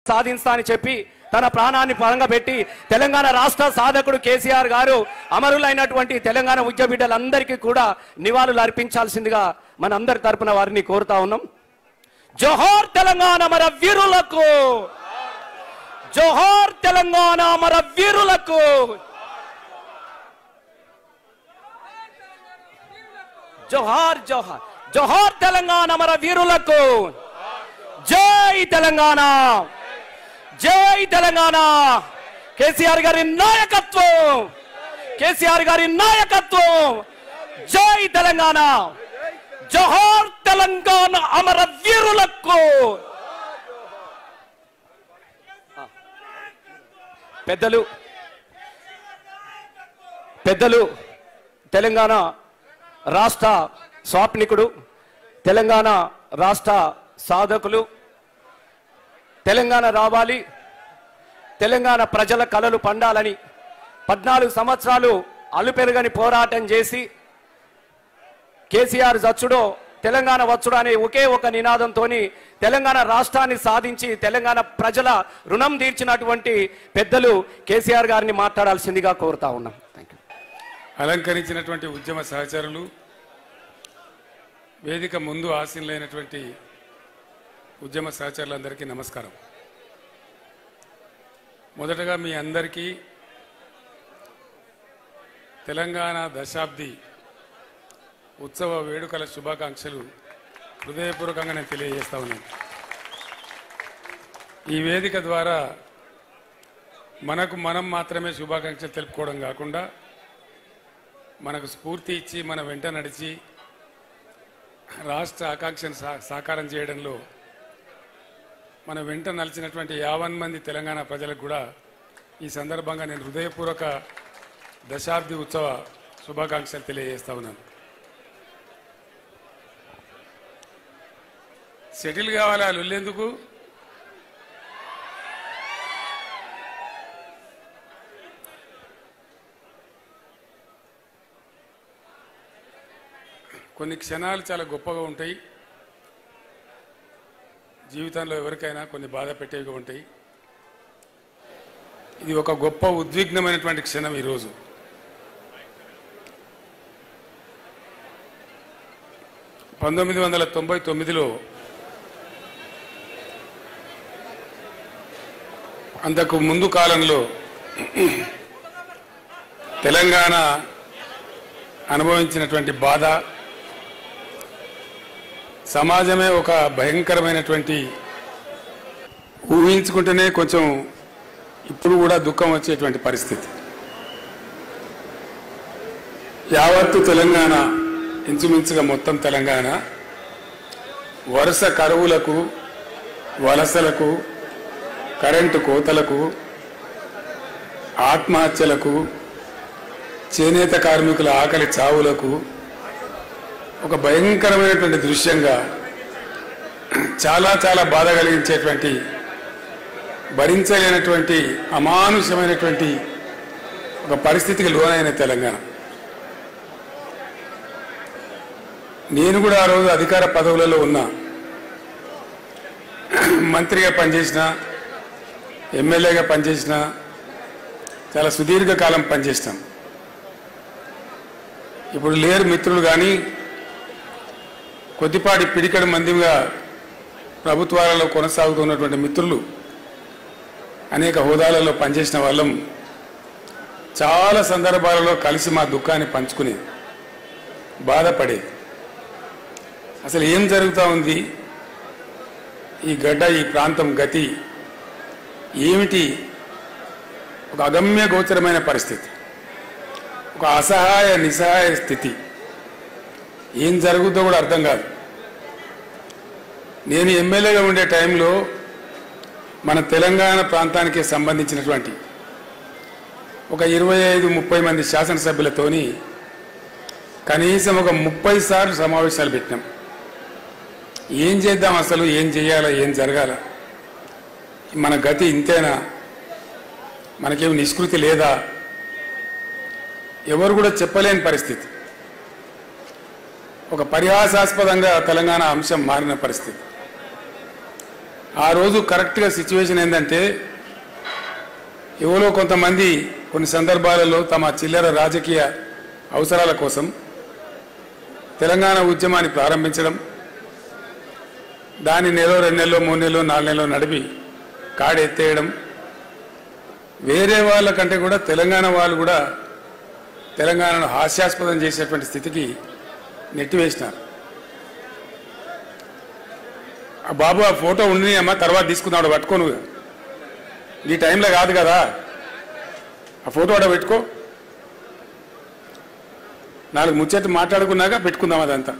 సాధించా అని చెప్పి తన ప్రాణాన్ని పరంగా పెట్టి తెలంగాణ రాష్ట్ర సాధకుడు కేసీఆర్ గారు అమరులైనటువంటి తెలంగాణ ఉద్యమ బిడ్డలందరికీ కూడా నివాళులు అర్పించాల్సిందిగా మనందరి తరపున వారిని కోరుతా ఉన్నాం. జోహార్ తెలంగాణ అమర వీరులకు, జోహార్ తెలంగాణ అమర వీరులకు, జోహార్ జోహార్ జోహార్ తెలంగాణ అమర వీరులకు. జై తెలంగాణ, జై తెలంగాణ. కేసీఆర్ గారి నాయకత్వం, కేసీఆర్ గారి నాయకత్వం. జై తెలంగాణ, జోహార్ తెలంగాణ అమర వీరులకు. పెద్దలు పెద్దలు తెలంగాణ రాష్ట్ర స్వాప్నికుడు, తెలంగాణ రాష్ట్ర సాధకులు, తెలంగాణ రావాలి, తెలంగాణ ప్రజల కలలు పండాలని 14 సంవత్సరాలు అలుపెరుగని పోరాటం చేసి కేసీఆర్ జచ్చుడో తెలంగాణ వచ్చుడు అనే ఒకే ఒక నినాదంతో తెలంగాణ రాష్ట్రాన్ని సాధించి తెలంగాణ ప్రజల రుణం తీర్చినటువంటి పెద్దలు కేసీఆర్ గారిని మాట్లాడాల్సిందిగా కోరుతా ఉన్నాం. అలంకరించినటువంటి ఉద్యమ సహచరులు, వేదిక ముందు ఆసీనులైనటువంటి ఉద్యమ సహచరులందరికీ నమస్కారం. మొదటగా మీ అందరికీ తెలంగాణ దశాబ్ది ఉత్సవ వేడుకల శుభాకాంక్షలు హృదయపూర్వకంగా నేను తెలియజేస్తా ఉన్నాను. ఈ వేదిక ద్వారా మనకు మనం మాత్రమే శుభాకాంక్షలు తెలుపుకోవడం కాకుండా మనకు స్ఫూర్తి ఇచ్చి మన వెంట నడిచి రాష్ట్ర ఆకాంక్షను సాకారం చేయడంలో మన వెంట నలిచినటువంటి 50 మంది తెలంగాణ ప్రజలకు కూడా ఈ సందర్భంగా నేను హృదయపూర్వక దశాబ్ది ఉత్సవ శుభాకాంక్షలు తెలియజేస్తా ఉన్నాను. సెటిల్ కావాలి వాళ్ళు వెళ్ళేందుకు. కొన్ని క్షణాలు చాలా గొప్పగా ఉంటాయి జీవితంలో, ఎవరికైనా కొన్ని బాధ పెట్టేవిగా ఉంటాయి. ఇది ఒక గొప్ప ఉద్విగ్నమైనటువంటి క్షణం. ఈరోజు 1999లో అంతకు ముందు కాలంలో తెలంగాణ అనుభవించినటువంటి బాధ, సమాజమే ఒక భయంకరమైనటువంటి, ఊహించుకుంటేనే కొంచెం ఇప్పుడు కూడా దుఃఖం వచ్చేటువంటి పరిస్థితి. యావత్తు తెలంగాణ, ఇంచుమించుగా మొత్తం తెలంగాణ వరుస కరువులకు, వలసలకు, కరెంటు కోతలకు, ఆత్మహత్యలకు, చేనేత కార్మికుల ఆకలి చావులకు ఒక భయంకరమైనటువంటి దృశ్యంగా, చాలా చాలా బాధ కలిగించేటువంటి, భరించలేనటువంటి అమానుషమైనటువంటి ఒక పరిస్థితికి లోనైన తెలంగాణ. నేను కూడా ఆ రోజు అధికార పదవులలో ఉన్నా, మంత్రిగా పనిచేసిన, ఎమ్మెల్యేగా పనిచేసిన, చాలా సుదీర్ఘకాలం పనిచేసినాం. ఇప్పుడు లేరు మిత్రులు, కానీ కొద్దిపాటి పిడికడి మందిగా ప్రభుత్వాలలో కొనసాగుతున్నటువంటి మిత్రులు, అనేక హోదాలలో పనిచేసిన వాళ్ళం చాలా సందర్భాలలో కలిసి మా దుఃఖాన్ని పంచుకుని బాధపడేది. అసలు ఏం జరుగుతూ ఉంది, ఈ గడ్డ, ఈ ప్రాంతం గతి ఏమిటి? ఒక అగమ్య గోచరమైన పరిస్థితి, ఒక అసహాయ నిస్సహాయ స్థితి. ఏం జరుగుతుందో కూడా అర్థం కాదు. నేను ఎమ్మెల్యేగా ఉండే టైంలో మన తెలంగాణ ప్రాంతానికి సంబంధించినటువంటి ఒక 25-30 మంది శాసనసభ్యులతోని కనీసం ఒక 30 సార్లు సమావేశాలు పెట్టినాం. ఏం చేద్దాం, అసలు ఏం చేయాలా, ఏం జరగాల, మన గతి ఇంతేనా, మనకేం నిష్కృతి లేదా, ఎవరు కూడా చెప్పలేని పరిస్థితి. ఒక పరిహాసాస్పదంగా తెలంగాణ అంశం మారిన పరిస్థితి. ఆ రోజు కరెక్ట్గా సిచ్యువేషన్ ఏంటంటే ఎవరో కొంతమంది కొన్ని సందర్భాలలో తమ చిల్లర రాజకీయ అవసరాల కోసం తెలంగాణ ఉద్యమాన్ని ప్రారంభించడం, దాన్ని నెలలో 2 నెలలు 3 నెలలు 4 నెలలు నడిపి కాడెత్తేయడం, వేరే వాళ్ళకంటే కూడా తెలంగాణ వాళ్ళు కూడా తెలంగాణను హాస్యాస్పదం చేసేటువంటి స్థితికి నెట్టివేసినారు. ఆ బాబు ఆ ఫోటో ఉండి అమ్మా తర్వాత తీసుకుందాం, పట్టుకోను, ఈ టైంలో కాదు కదా, ఆ ఫోటో అక్కడ పెట్టుకో, 4 ముచ్చట్లు మాట్లాడుకున్నాక పెట్టుకుందాం అదంతా.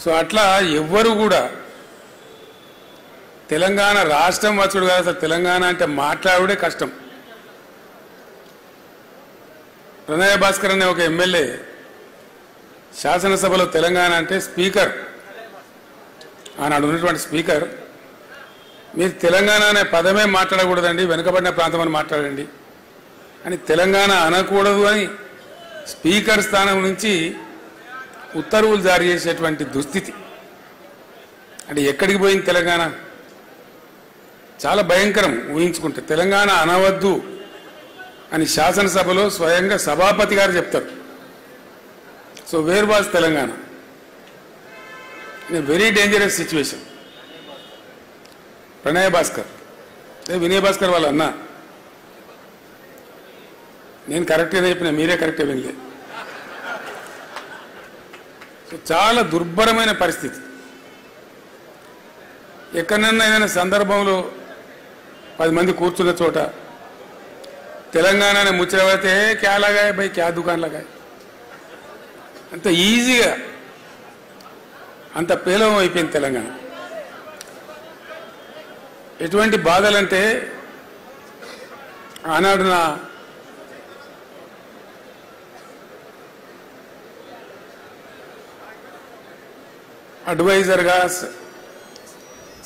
సో అట్లా ఎవ్వరు కూడా తెలంగాణ రాష్ట్రం వచ్చుడు కాదు, అసలు తెలంగాణ అంటే మాట్లాడుడే కష్టం. ప్రణయ భాస్కర్ అనే ఒక ఎమ్మెల్యే శాసనసభలో తెలంగాణ అంటే స్పీకర్, ఆనాడు ఉన్నటువంటి స్పీకర్, మీరు తెలంగాణ అనే పదమే మాట్లాడకూడదండి, వెనుకబడిన ప్రాంతం అని మాట్లాడండి అని, తెలంగాణ అనకూడదు అని స్పీకర్ స్థానం నుంచి ఉత్తర్వులు జారీ చేసేటువంటి దుస్థితి. అంటే ఎక్కడికి పోయింది తెలంగాణ? చాలా భయంకరం ఊహించుకుంటే. తెలంగాణ అనవద్దు అని శాసనసభలో స్వయంగా సభాపతి గారు చెప్తారు. So where was Telangana? Very dangerous situation. ప్రణయ భాస్కర్, వినయ్ భాస్కర్ వాళ్ళ అన్న, నేను కరెక్ట్గా చెప్పిన, మీరే కరెక్ట్గా వినలే. సో చాలా దుర్భరమైన పరిస్థితి. ఎక్కడన్నా ఏదైనా సందర్భంలో 10 మంది కూర్చున్న చోట తెలంగాణ ముచ్చట పడితే క్యా లగాయ భయ్, క్యా దుకాన్ లగాయ, అంత ఈజీగా అంత పేలవం అయిపోయింది తెలంగాణ. ఎటువంటి బాధలంటే ఆనాడు నా అడ్వైజర్గా,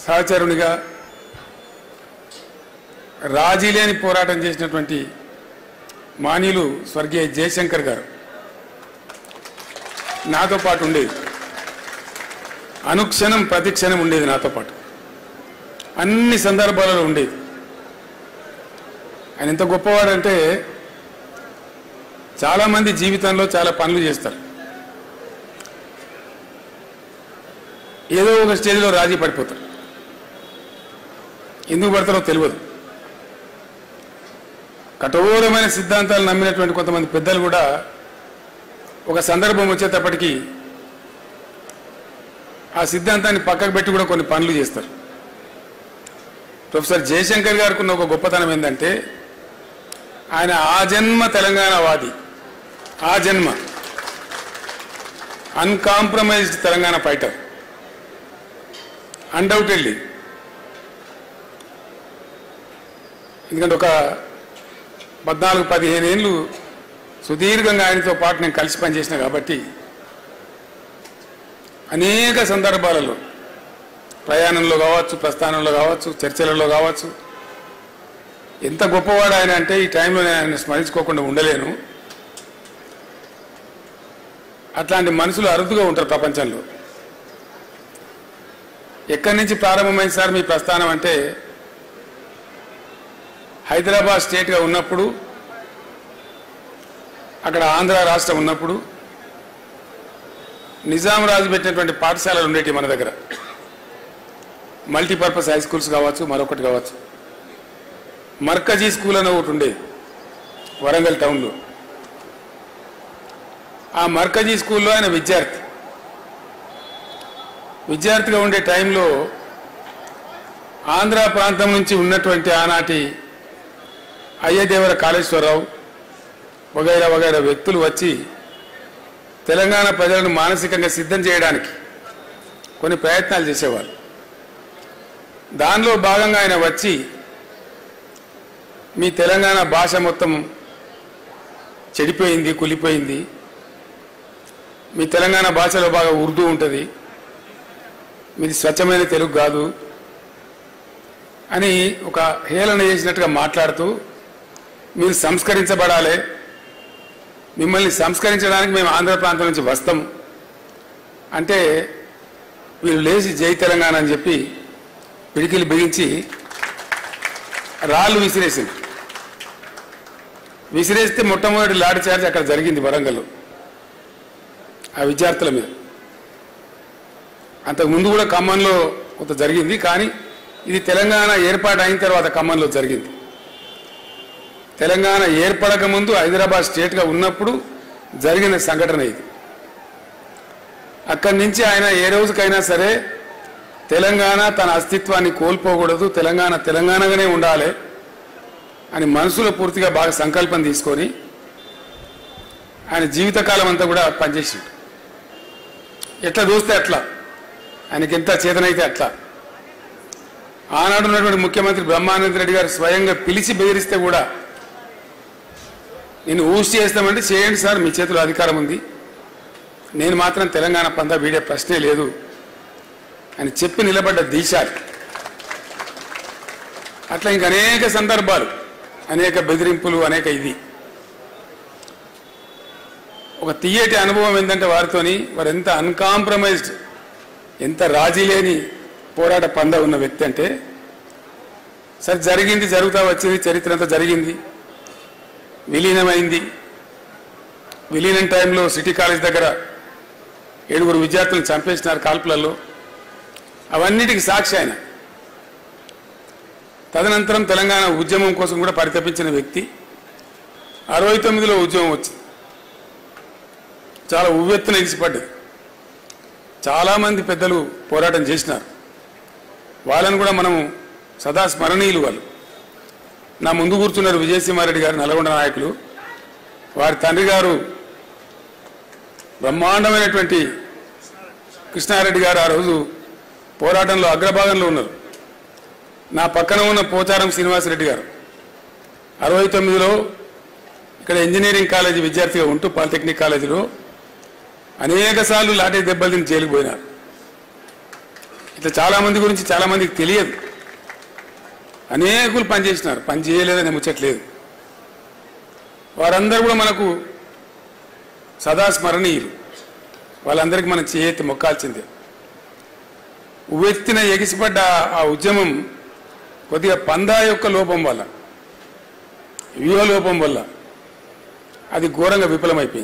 సహచరునిగా రాజీ లేని పోరాటం చేసినటువంటి మాన్యులు స్వర్గీయ జయశంకర్ గారు నాతో పాటు ఉండేది. అనుక్షణం ప్రతిక్షణం ఉండేది నాతో పాటు, అన్ని సందర్భాలలో ఉండేది. ఆయన ఎంత గొప్పవాడంటే చాలామంది జీవితంలో చాలా పనులు చేస్తారు, ఏదో ఒక స్టేజ్లో రాజీ పడిపోతారు. ఎందుకు పడతారో తెలియదు. కఠోరమైన సిద్ధాంతాలు నమ్మినటువంటి కొంతమంది పెద్దలు కూడా ఒక సందర్భం వచ్చేటప్పటికీ ఆ సిద్ధాంతాన్ని పక్కకు పెట్టి కూడా కొన్ని పనులు చేస్తారు. ప్రొఫెసర్ జయశంకర్ గారికి ఉన్న ఒక గొప్పతనం ఏంటంటే ఆయన ఆజన్మ తెలంగాణవాది, ఆజన్మ అన్కాంప్రమైజ్డ్ తెలంగాణ ఫైటర్, అన్డౌటెడ్లీ. ఎందుకంటే ఒక 14-15 ఏళ్ళు సుదీర్ఘంగా ఆయనతో పాటు నేను కలిసి పనిచేసిన కాబట్టి అనేక సందర్భాలలో, ప్రయాణంలో కావచ్చు, ప్రస్థానంలో కావచ్చు, చర్చలలో కావచ్చు, ఎంత గొప్పవాడు ఆయన అంటే ఈ టైంలో నేను ఆయన స్మరించుకోకుండా ఉండలేను. అట్లాంటి మనుషులు అరుదుగా ఉంటారు ప్రపంచంలో. ఎక్కడి నుంచి ప్రారంభమైంది సార్ మీ ప్రస్థానం అంటే, హైదరాబాద్ స్టేట్గా ఉన్నప్పుడు, అక్కడ ఆంధ్ర రాష్ట్రం ఉన్నప్పుడు నిజాం రాజు పెట్టినటువంటి పాఠశాలలు ఉండేవి మన దగ్గర. మల్టీపర్పస్ హై స్కూల్స్ కావచ్చు, మరొకటి కావచ్చు. మర్కజీ స్కూల్ అని ఒకటి ఉండేది వరంగల్ టౌన్లో. ఆ మర్కజీ స్కూల్లో ఆయన విద్యార్థిగా ఉండే టైంలో ఆంధ్ర ప్రాంతం నుంచి ఉన్నటువంటి ఆనాటి అయ్యదేవర కాళేశ్వరరావు వగైరా వగైరా వ్యక్తులు వచ్చి తెలంగాణ ప్రజలను మానసికంగా సిద్ధం చేయడానికి కొన్ని ప్రయత్నాలు చేసేవాళ్ళు. దానిలో భాగంగా ఆయన వచ్చి మీ తెలంగాణ భాష మొత్తం చెడిపోయింది, కులిపోయింది, మీ తెలంగాణ భాషలో బాగా ఉర్దూ ఉంటుంది, మీది స్వచ్ఛమైన తెలుగు కాదు అని ఒక హేళన చేసినట్టుగా మాట్లాడుతూ, మీరు సంస్కరించబడాలి, మిమ్మల్ని సంస్కరించడానికి మేము ఆంధ్ర ప్రాంతం నుంచి వస్తాం అంటే వీళ్ళు లేచి జై తెలంగాణ అని చెప్పి పిడికిలు బిగించి రాళ్ళు విసిరేసింది. విసిరేస్తే మొట్టమొదటి లాఠీ చార్జ్ అక్కడ జరిగింది వరంగల్లో ఆ విద్యార్థుల మీద. అంతకుముందు కూడా ఖమ్మంలో కొంత జరిగింది, కానీ ఇది తెలంగాణ ఏర్పాటు అయిన తర్వాత ఖమ్మంలో జరిగింది. తెలంగాణ ఏర్పడక ముందు హైదరాబాద్ స్టేట్గా ఉన్నప్పుడు జరిగిన సంఘటన ఇది. అక్కడి నుంచి ఆయన ఏ రోజుకైనా సరే తెలంగాణ తన అస్తిత్వాన్ని కోల్పోకూడదు, తెలంగాణ తెలంగాణగానే ఉండాలి అని మనసులో పూర్తిగా బాగా సంకల్పం తీసుకొని ఆయన జీవితకాలం అంతా కూడా పనిచేసిండు. ఎట్లా చూస్తే అట్లా, ఆయనకి ఎంత చేతనైతే అట్లా. ఆనాడు ఉన్నటువంటి ముఖ్యమంత్రి బ్రహ్మానంద రెడ్డి గారు స్వయంగా పిలిచి బెదిరిస్తే కూడా నేను ఊసి చేస్తామంటే చేయండి సార్, మీ చేతిలో అధికారం ఉంది, నేను మాత్రం తెలంగాణ పందా వీడే ప్రశ్నే లేదు అని చెప్పి నిలబడ్డ దీశాలు. అట్లా ఇంక అనేక సందర్భాలు, అనేక బెదిరింపులు, అనేక ఇది. ఒక తీయటి అనుభవం ఏంటంటే వారితోని వారు ఎంత అన్కాంప్రమైజ్డ్, ఎంత రాజీ లేని పోరాట పంద ఉన్న వ్యక్తి అంటే, సరే జరిగింది, జరుగుతూ వచ్చింది, చరిత్ర అంతా జరిగింది, విలీనమైంది. విలీనం టైంలో సిటీ కాలేజ్ దగ్గర 7 విద్యార్థులను చంపేసినారు కాల్పులలో. అవన్నిటికీ సాక్షి ఆయన. తదనంతరం తెలంగాణ ఉద్యమం కోసం కూడా పరితపించిన వ్యక్తి. 69లో ఉద్యమం వచ్చింది, చాలా ఉవ్వెత్తున ఎగిసిపడ్డది. చాలామంది పెద్దలు పోరాటం చేసినారు, వాళ్ళని కూడా మనం సదా స్మరణీయులు. వాళ్ళు నా ముందు కూర్చున్నారు విజయసింహారెడ్డి గారు, నల్గొండ నాయకులు. వారి తండ్రి గారు బ్రహ్మాండమైనటువంటి కృష్ణారెడ్డి గారు ఆ రోజు పోరాటంలో అగ్రభాగంలో ఉన్నారు. నా పక్కన ఉన్న పోచారం శ్రీనివాసరెడ్డి గారు 69లో ఇక్కడ ఇంజనీరింగ్ కాలేజీ విద్యార్థిగా ఉంటూ పాలిటెక్నిక్ కాలేజీలో అనేక సార్లు లాఠీ దెబ్బలు తిని జైలుకు పోయినారు. ఇట్లా చాలామంది గురించి చాలామందికి తెలియదు. అనేకులు పనిచేసినారు, పని చేయలేదని ముచ్చట్లేదు. వారందరూ కూడా మనకు సదా స్మరణీయులు. వాళ్ళందరికీ మనం చేయెత్తి మొక్కాల్సిందే. ఉవ్వెత్తిన ఎగిసిపడ్డ ఆ ఉద్యమం కొద్దిగా పందా యొక్క లోపం వల్ల, వ్యూహ లోపం వల్ల అది ఘోరంగా విఫలమైపోయింది.